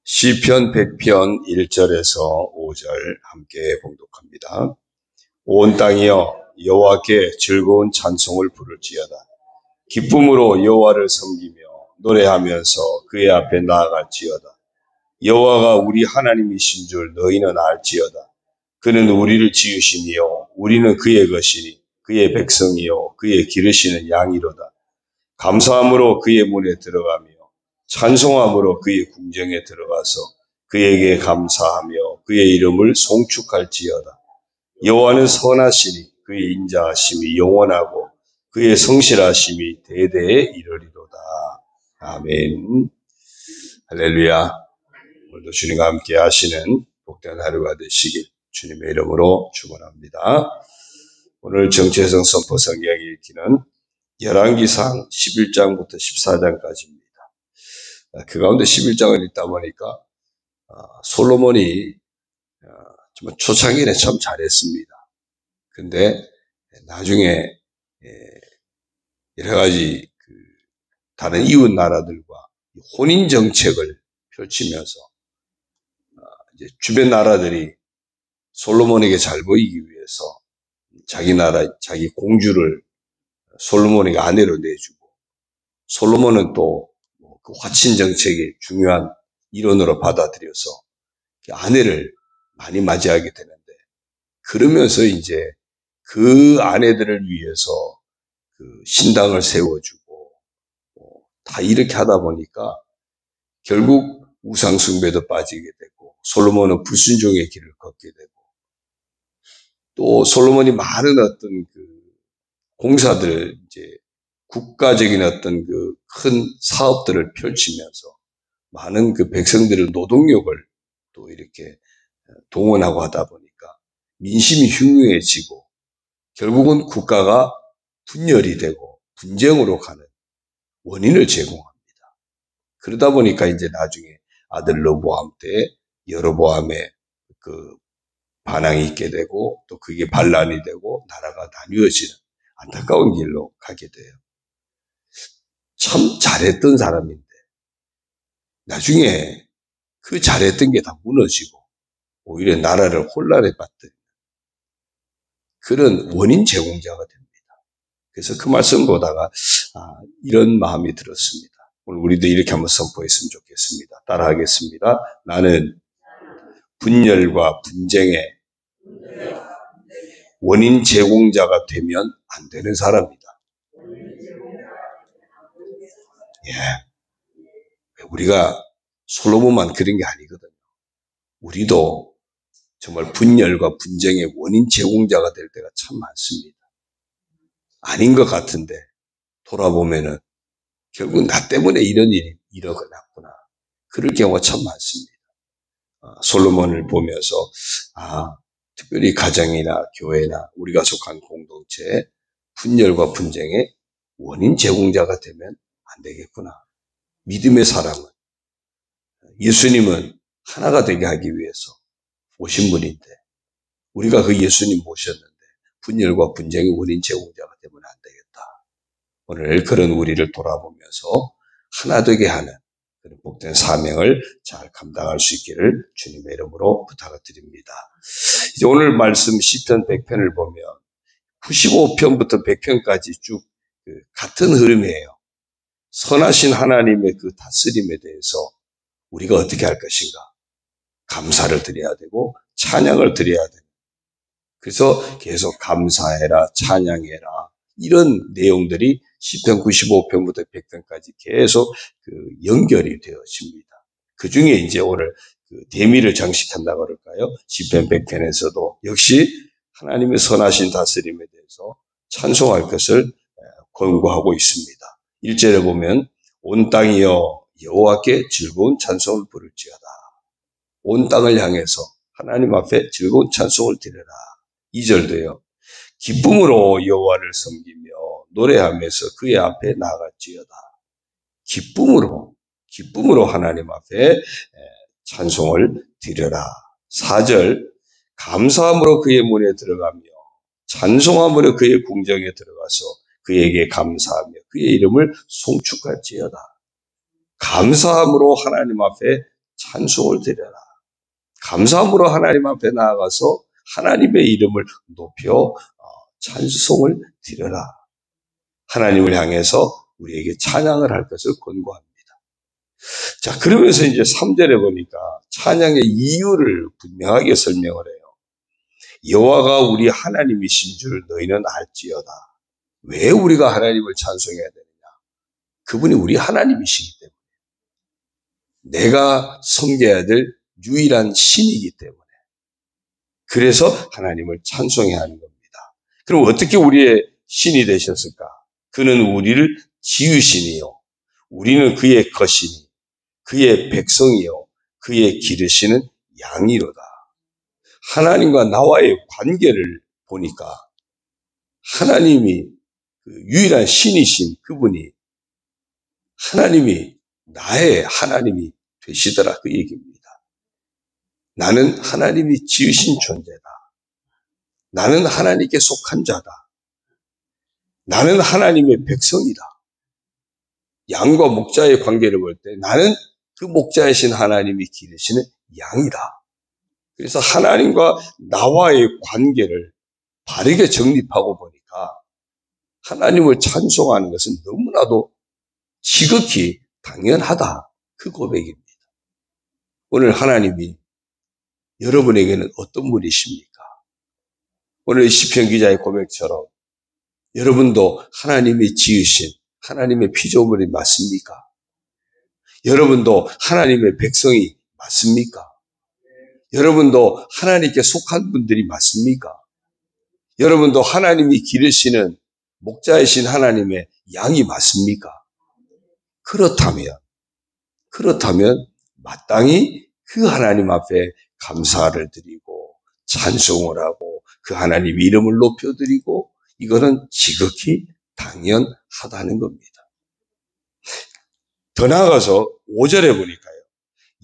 시편 100편 1절에서 5절 함께 봉독합니다. 온 땅이여 여호와께 즐거운 찬송을 부를지어다. 기쁨으로 여호와를 섬기며 노래하면서 그의 앞에 나아갈지어다. 여호와가 우리 하나님이신 줄 너희는 알지어다. 그는 우리를 지으시니요 우리는 그의 것이니 그의 백성이요 그의 기르시는 양이로다. 감사함으로 그의 문에 들어가며 찬송함으로 그의 궁정에 들어가서 그에게 감사하며 그의 이름을 송축할지어다. 여호와는 선하시니 그의 인자하심이 영원하고 그의 성실하심이 대대에 이르리로다. 아멘. 할렐루야. 오늘도 주님과 함께 하시는 복된 하루가 되시길 주님의 이름으로 축원합니다. 오늘 정체성 선포 성경 읽기는 열왕기상 11장부터 14장까지입니다. 그 가운데 11장을 읽다 보니까 솔로몬이 정말 초창기에 참 잘했습니다. 근데 나중에 여러 가지 다른 이웃 나라들과 혼인 정책을 펼치면서 이제 주변 나라들이 솔로몬에게 잘 보이기 위해서 자기 나라, 자기 공주를 솔로몬에게 아내로 내주고, 솔로몬은 또 그 화친 정책의 중요한 일원으로 받아들여서 아내를 많이 맞이하게 되는데, 그러면서 이제 그 아내들을 위해서 그 신당을 세워주고 다 이렇게 하다 보니까 결국 우상숭배도 빠지게 되고, 솔로몬은 불순종의 길을 걷게 되고, 또 솔로몬이 많은 어떤 그 공사들을 이제 국가적인 어떤 그 큰 사업들을 펼치면서 많은 그 백성들의 노동력을 또 이렇게 동원하고 하다 보니까 민심이 흉흉해지고 결국은 국가가 분열이 되고 분쟁으로 가는 원인을 제공합니다. 그러다 보니까 이제 나중에 아들 르보암 때 여로보암의 그 반항이 있게 되고 또 그게 반란이 되고 나라가 나뉘어지는 안타까운 길로 가게 돼요. 참 잘했던 사람인데 나중에 그 잘했던 게 다 무너지고 오히려 나라를 혼란에 빠뜨리는 그런 원인 제공자가 됩니다. 그래서 그 말씀 보다가 이런 마음이 들었습니다. 오늘 우리도 이렇게 한번 선포했으면 좋겠습니다. 따라하겠습니다. 나는 분열과 분쟁의 원인 제공자가 되면 안 되는 사람이다. 우리가 솔로몬만 그런 게 아니거든요. 우리도 정말 분열과 분쟁의 원인 제공자가 될 때가 참 많습니다. 아닌 것 같은데 돌아보면은 결국 나 때문에 이런 일이 일어났구나. 그럴 경우가 참 많습니다. 솔로몬을 보면서 특별히 가정이나 교회나 우리가 속한 공동체에 분열과 분쟁의 원인 제공자가 되면 안 되겠구나. 믿음의 사람은, 예수님은 하나가 되게 하기 위해서 오신 분인데 우리가 그 예수님 모셨는데 분열과 분쟁의 원인 제공자가 되면 안 되겠다. 오늘 그런 우리를 돌아보면서 하나 되게 하는 그런 복된 사명을 잘 감당할 수 있기를 주님의 이름으로 부탁을 드립니다. 이제 오늘 말씀 시편 100편을 보면 95편부터 100편까지 쭉 같은 흐름이에요. 선하신 하나님의 그 다스림에 대해서 우리가 어떻게 할 것인가. 감사를 드려야 되고 찬양을 드려야 되고, 그래서 계속 감사해라, 찬양해라, 이런 내용들이 시편 95편부터 100편까지 계속 연결이 되어집니다. 그 중에 이제 오늘 대미를 장식한다고 그럴까요? 시편 100편에서도 역시 하나님의 선하신 다스림에 대해서 찬송할 것을 권고하고 있습니다. 1절에 보면 온 땅이여 여호와께 즐거운 찬송을 부를지어다. 온 땅을 향해서 하나님 앞에 즐거운 찬송을 드려라. 2절도요. 기쁨으로 여호와를 섬기며 노래하면서 그의 앞에 나아갈지어다. 기쁨으로 하나님 앞에 찬송을 드려라. 4절 감사함으로 그의 문에 들어가며 찬송함으로 그의 궁정에 들어가서 그에게 감사하며 그의 이름을 송축할지어다. 감사함으로 하나님 앞에 찬송을 드려라. 감사함으로 하나님 앞에 나아가서 하나님의 이름을 높여 찬송을 드려라. 하나님을 향해서 우리에게 찬양을 할 것을 권고합니다. 자, 그러면서 이제 3절에 보니까 찬양의 이유를 분명하게 설명을 해요. 여호와가 우리 하나님이신 줄 너희는 알지어다. 왜 우리가 하나님을 찬송해야 되느냐? 그분이 우리 하나님이시기 때문에. 내가 섬겨야 될 유일한 신이기 때문에. 그래서 하나님을 찬송해야 하는 겁니다. 그럼 어떻게 우리의 신이 되셨을까? 그는 우리를 지으시니요. 우리는 그의 것이니 그의 백성이요. 그의 기르시는 양이로다. 하나님과 나와의 관계를 보니까 하나님이 유일한 신이신 그분이 하나님이 나의 하나님이 되시더라 그 얘기입니다. 나는 하나님이 지으신 존재다. 나는 하나님께 속한 자다. 나는 하나님의 백성이다. 양과 목자의 관계를 볼 때 나는 그 목자이신 하나님이 기르시는 양이다. 그래서 하나님과 나와의 관계를 바르게 정립하고 보니까 하나님을 찬송하는 것은 너무나도 지극히 당연하다. 그 고백입니다. 오늘 하나님이 여러분에게는 어떤 분이십니까? 오늘 시편 기자의 고백처럼 여러분도 하나님이 지으신 하나님의 피조물이 맞습니까? 여러분도 하나님의 백성이 맞습니까? 여러분도 하나님께 속한 분들이 맞습니까? 여러분도 하나님이 기르시는 목자이신 하나님의 양이 맞습니까? 그렇다면 마땅히 그 하나님 앞에 감사를 드리고 찬송을 하고 그 하나님 이름을 높여드리고 이거는 지극히 당연하다는 겁니다. 더 나아가서 5절에 보니까요.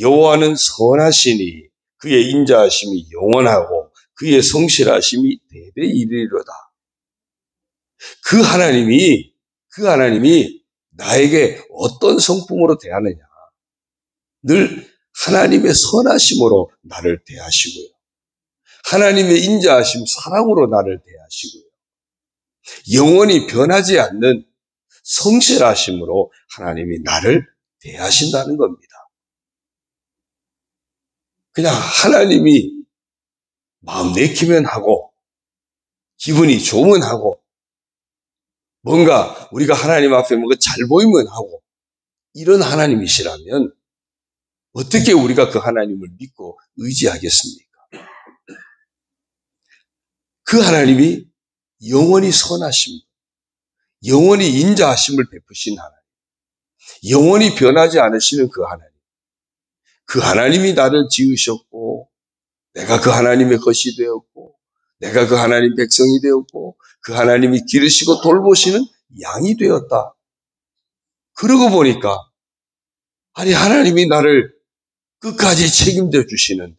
여호와는 선하시니 그의 인자하심이 영원하고 그의 성실하심이 대대 이르리로다. 그 하나님이 나에게 어떤 성품으로 대하느냐. 늘 하나님의 선하심으로 나를 대하시고요. 하나님의 인자하심, 사랑으로 나를 대하시고요. 영원히 변하지 않는 성실하심으로 하나님이 나를 대하신다는 겁니다. 그냥 하나님이 마음 내키면 하고 기분이 좋으면 하고 뭔가 우리가 하나님 앞에 뭔가 잘 보이면 하고 이런 하나님이시라면 어떻게 우리가 그 하나님을 믿고 의지하겠습니까? 그 하나님이 영원히 선하심, 영원히 인자하심을 베푸신 하나님, 영원히 변하지 않으시는 그 하나님, 그 하나님이 나를 지으셨고 내가 그 하나님의 것이 되었고 내가 그 하나님 백성이 되었고 그 하나님이 기르시고 돌보시는 양이 되었다. 그러고 보니까 아니 하나님이 나를 끝까지 책임져 주시는데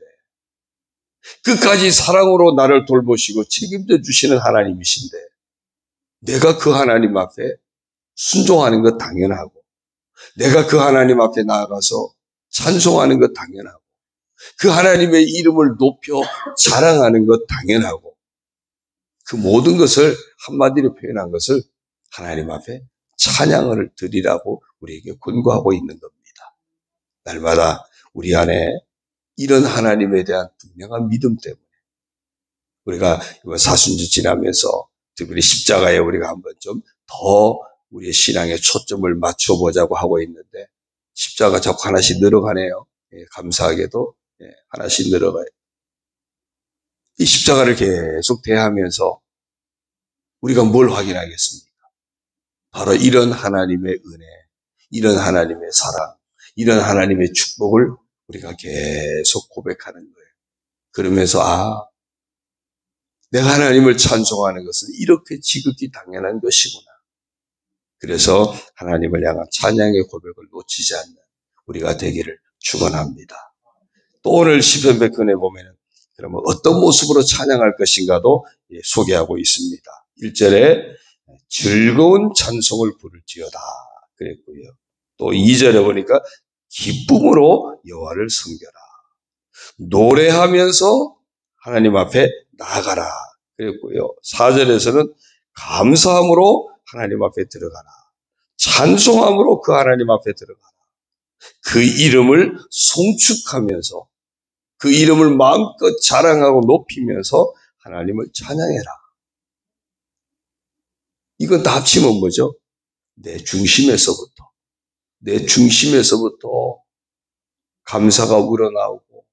끝까지 사랑으로 나를 돌보시고 책임져 주시는 하나님이신데 내가 그 하나님 앞에 순종하는 것 당연하고 내가 그 하나님 앞에 나아가서 찬송하는 것 당연하고 그 하나님의 이름을 높여 자랑하는 것 당연하고 그 모든 것을 한마디로 표현한 것을 하나님 앞에 찬양을 드리라고 우리에게 권고하고 있는 겁니다. 날마다 우리 안에 이런 하나님에 대한 분명한 믿음 때문에 우리가 이거 사순절 지나면서 특별히 십자가에 우리가 한번 좀 더 우리의 신앙에 초점을 맞춰보자고 하고 있는데 십자가 자꾸 하나씩 늘어가네요. 예, 감사하게도 하나씩 늘어가요. 이 십자가를 계속 대하면서 우리가 뭘 확인하겠습니까? 바로 이런 하나님의 은혜, 이런 하나님의 사랑, 이런 하나님의 축복을 우리가 계속 고백하는 거예요. 그러면서 내가 하나님을 찬송하는 것은 이렇게 지극히 당연한 것이구나. 그래서 하나님을 향한 찬양의 고백을 놓치지 않는 우리가 되기를 축원합니다. 또 오늘 시편 100편에 보면은 그러면 어떤 모습으로 찬양할 것인가도 소개하고 있습니다. 1절에 즐거운 찬송을 부를지어다 그랬고요. 또 2절에 보니까 기쁨으로 여호와를 섬겨라. 노래하면서 하나님 앞에 나아가라 그랬고요. 4절에서는 감사함으로 하나님 앞에 들어가라. 찬송함으로 그 하나님 앞에 들어가라. 그 이름을 송축하면서 그 이름을 마음껏 자랑하고 높이면서 하나님을 찬양해라. 이건 다 합치면 뭐죠? 내 중심에서부터 감사가 우러나오고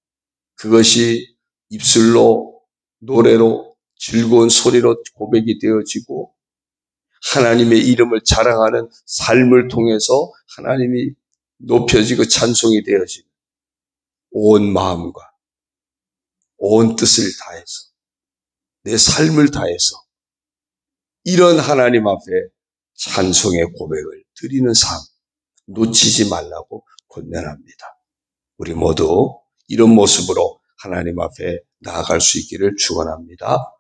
그것이 입술로 노래로 즐거운 소리로 고백이 되어지고 하나님의 이름을 자랑하는 삶을 통해서 하나님이 높여지고 찬송이 되어지고 온 마음과 온 뜻을 다해서 내 삶을 다해서 이런 하나님 앞에 찬송의 고백을 드리는 삶 놓치지 말라고 권면합니다. 우리 모두 이런 모습으로 하나님 앞에 나아갈 수 있기를 축원합니다.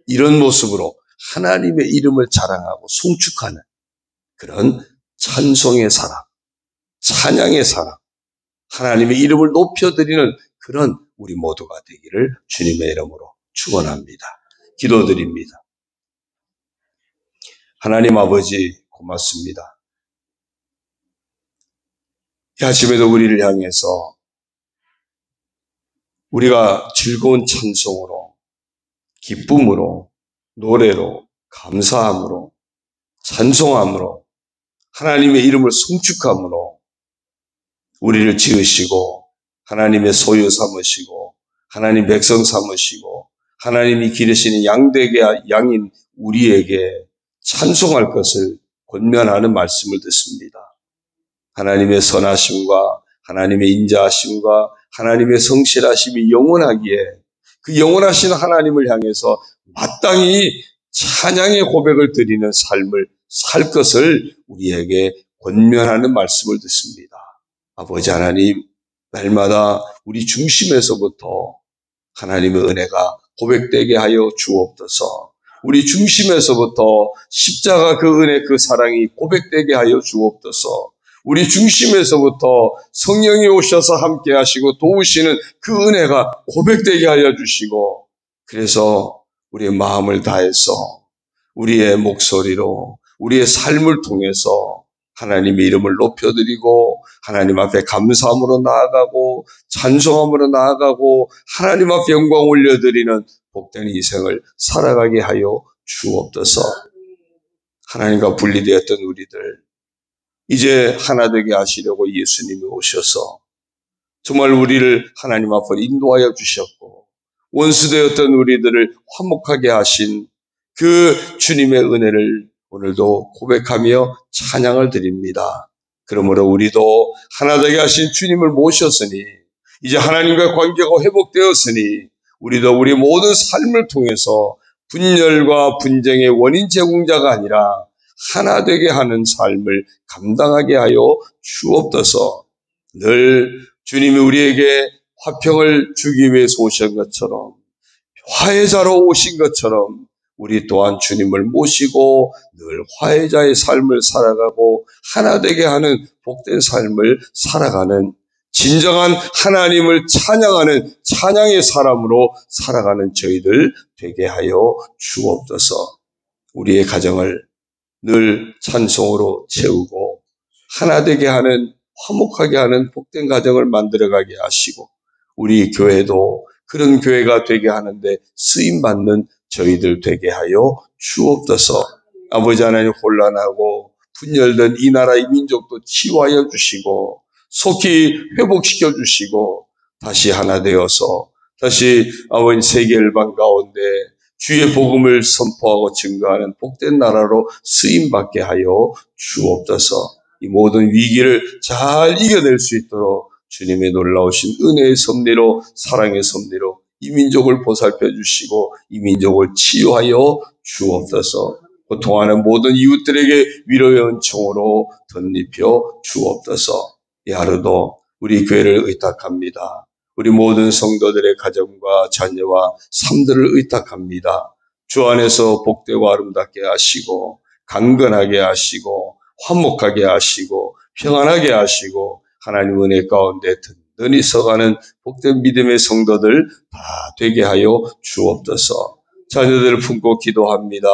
이런 모습으로 하나님의 이름을 자랑하고 송축하는 그런 찬송의 사람, 찬양의 사람, 하나님의 이름을 높여드리는 그런 우리 모두가 되기를 주님의 이름으로 축원합니다. 기도드립니다. 하나님 아버지 고맙습니다. 이 아침에도 우리를 향해서 우리가 즐거운 찬송으로 기쁨으로 노래로 감사함으로 찬송함으로 하나님의 이름을 송축함으로 우리를 지으시고 하나님의 소유 삼으시고 하나님 백성 삼으시고 하나님이 기르시는 양인 우리에게 찬송할 것을 권면하는 말씀을 듣습니다. 하나님의 선하심과 하나님의 인자하심과 하나님의 성실하심이 영원하기에 그 영원하신 하나님을 향해서 마땅히 찬양의 고백을 드리는 삶을 살 것을 우리에게 권면하는 말씀을 듣습니다. 아버지 하나님, 날마다 우리 중심에서부터 하나님의 은혜가 고백되게 하여 주옵소서. 우리 중심에서부터 십자가 그 은혜 그 사랑이 고백되게 하여 주옵소서. 우리 중심에서부터 성령이 오셔서 함께 하시고 도우시는 그 은혜가 고백되게 하여 주시고 그래서 우리의 마음을 다해서 우리의 목소리로 우리의 삶을 통해서 하나님의 이름을 높여드리고 하나님 앞에 감사함으로 나아가고 찬송함으로 나아가고 하나님 앞에 영광 올려드리는 복된 인생을 살아가게 하여 주옵소서. 하나님과 분리되었던 우리들 이제 하나 되게 하시려고 예수님이 오셔서 정말 우리를 하나님 앞으로 인도하여 주셨고 원수되었던 우리들을 화목하게 하신 그 주님의 은혜를 오늘도 고백하며 찬양을 드립니다. 그러므로 우리도 하나 되게 하신 주님을 모셨으니 이제 하나님과 관계가 회복되었으니 우리도 우리 모든 삶을 통해서 분열과 분쟁의 원인 제공자가 아니라 하나 되게 하는 삶을 감당하게 하여 주옵소서. 늘 주님이 우리에게 화평을 주기 위해서 오신 것처럼 화해자로 오신 것처럼 우리 또한 주님을 모시고 늘 화해자의 삶을 살아가고 하나 되게 하는 복된 삶을 살아가는 진정한 하나님을 찬양하는 찬양의 사람으로 살아가는 저희들 되게 하여 주옵소서. 우리의 가정을 늘 찬송으로 채우고 하나 되게 하는 화목하게 하는 복된 가정을 만들어가게 하시고 우리 교회도 그런 교회가 되게 하는데 쓰임받는 저희들 되게 하여 주옵소서. 아버지 하나님 혼란하고 분열된 이 나라 이 민족도 치유하여 주시고 속히 회복시켜 주시고 다시 하나 되어서 다시 아버지 세계 열방 가운데 주의 복음을 선포하고 증거하는 복된 나라로 쓰임받게 하여 주옵소서. 이 모든 위기를 잘 이겨낼 수 있도록 주님의 놀라우신 은혜의 섭리로 사랑의 섭리로 이 민족을 보살펴 주시고 이 민족을 치유하여 주옵소서. 고통하는 모든 이웃들에게 위로의 은총으로 덧입혀 주옵소서. 이 하루도 우리 교회를 의탁합니다. 우리 모든 성도들의 가정과 자녀와 삶들을 의탁합니다. 주 안에서 복되고 아름답게 하시고 강건하게 하시고 화목하게 하시고 평안하게 하시고 하나님 은혜 가운데 든든히 서가는 복된 믿음의 성도들 다 되게 하여 주옵소서. 자녀들을 품고 기도합니다.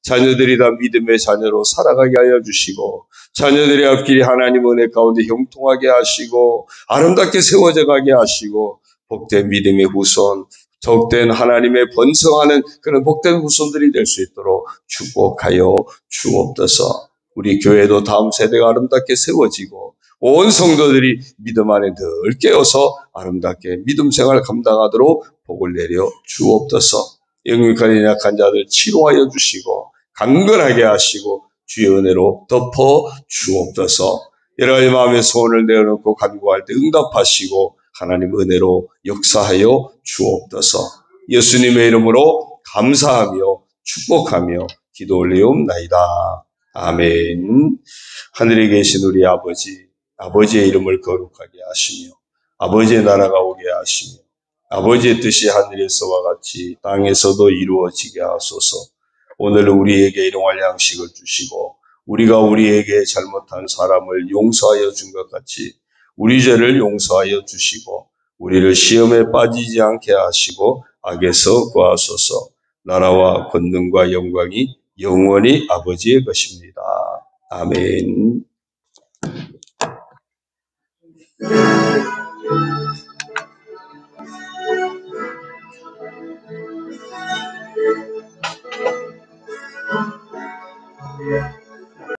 자녀들이 다 믿음의 자녀로 살아가게 하여 주시고, 자녀들의 앞길이 하나님 은혜 가운데 형통하게 하시고 아름답게 세워져 가게 하시고, 복된 믿음의 후손, 적된 하나님의 번성하는 그런 복된 후손들이 될 수 있도록 축복하여 주옵소서. 우리 교회도 다음 세대가 아름답게 세워지고 온 성도들이 믿음 안에 늘 깨어서 아름답게 믿음 생활을 감당하도록 복을 내려 주옵소서. 영육간에 약한 자들 치료하여 주시고 강건하게 하시고 주의 은혜로 덮어 주옵소서. 여러 가지 마음의 소원을 내어놓고 간구할 때 응답하시고 하나님 은혜로 역사하여 주옵소서. 예수님의 이름으로 감사하며 축복하며 기도 올리옵나이다. 아멘. 하늘에 계신 우리 아버지, 아버지의 이름을 거룩하게 하시며 아버지의 나라가 오게 하시며 아버지의 뜻이 하늘에서와 같이 땅에서도 이루어지게 하소서. 오늘 우리에게 일용할 양식을 주시고 우리가 우리에게 잘못한 사람을 용서하여 준 것 같이 우리 죄를 용서하여 주시고 우리를 시험에 빠지지 않게 하시고 악에서 구하소서. 나라와 권능과 영광이 영원히 아버지의 것입니다. 아멘.